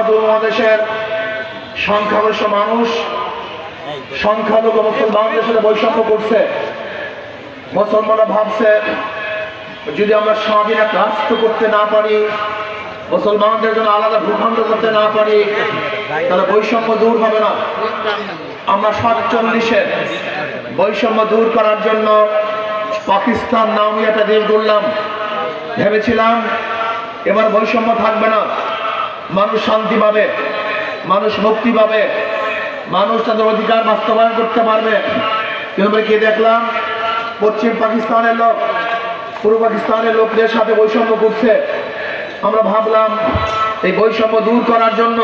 ভারত উপমহাদেশের সংখ্যাগরিষ্ঠ মানুষ সংখ্যালঘু মুসলমানদের সাথে বৈষম্য করছে। মুসলমানরা ভাবছে যদি আমরা স্বাধীন এক রাষ্ট্র করতে না পারি, মুসলমানদের জন্য আলাদা ভূখণ্ড করতে না পারি, তাহলে বৈষম্য দূর হবে না। আমরা 47-এ বৈষম্য দূর করার জন্য পাকিস্তান নামে একটা দেশ গড়লাম। ভেবেছিলাম এবার বৈষম্য থাকবে না, মানুষ শান্তি পাবে, মানুষ মুক্তি পাবে, মানুষ তাদের অধিকার বাস্তবায়ন করতে পারবে। কিন্তু কি দেখলাম, পশ্চিম পাকিস্তানের লোক পূর্ব পাকিস্তানের লোকদের সাথে বৈষম্য করছে। আমরা ভাবলাম এই বৈষম্য দূর করার জন্য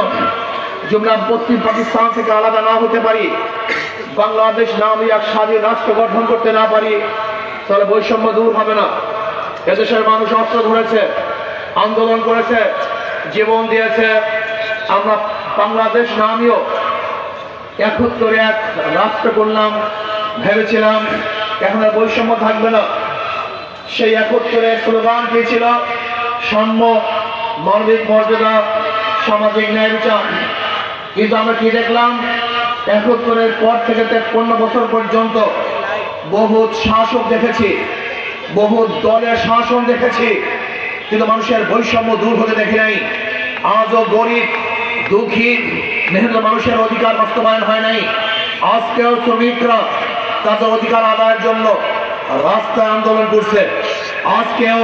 যদি আমরা পশ্চিম পাকিস্তান থেকে আলাদা না হতে পারি, বাংলাদেশ নামে এক স্বাধীন রাষ্ট্র গঠন করতে না পারি, তাহলে বৈষম্য দূর হবে না। এদেশের মানুষ অস্ত্র ধরেছে, আন্দোলন করেছে, জীবন দিয়েছে। আমরা বাংলাদেশ নামীয় একত্রে এক রাষ্ট্র করলাম, ভেবেছিলাম এখন আর বৈষম্য থাকবে না। সেই একত্রে স্লোগান দিয়েছিল সাম্য, মানবিক মর্যাদা, সামাজিক ন্যায় বিচার। কিন্তু আমরা কি দেখলাম, একত্রের পর থেকে 53 বছর পর্যন্ত বহু শাসক দেখেছি, বহু দলের শাসন দেখেছি, কিন্তু মানুষের বৈষম্য দূর হতে দেখি নাই। আজও গরিব দুঃখী মেহনত মানুষের অধিকার বাস্তবায়ন হয় নাই। আজকেও শ্রমিকরা তাদের অধিকার আদায়ের জন্য রাস্তায় আন্দোলন করছে। আজকেও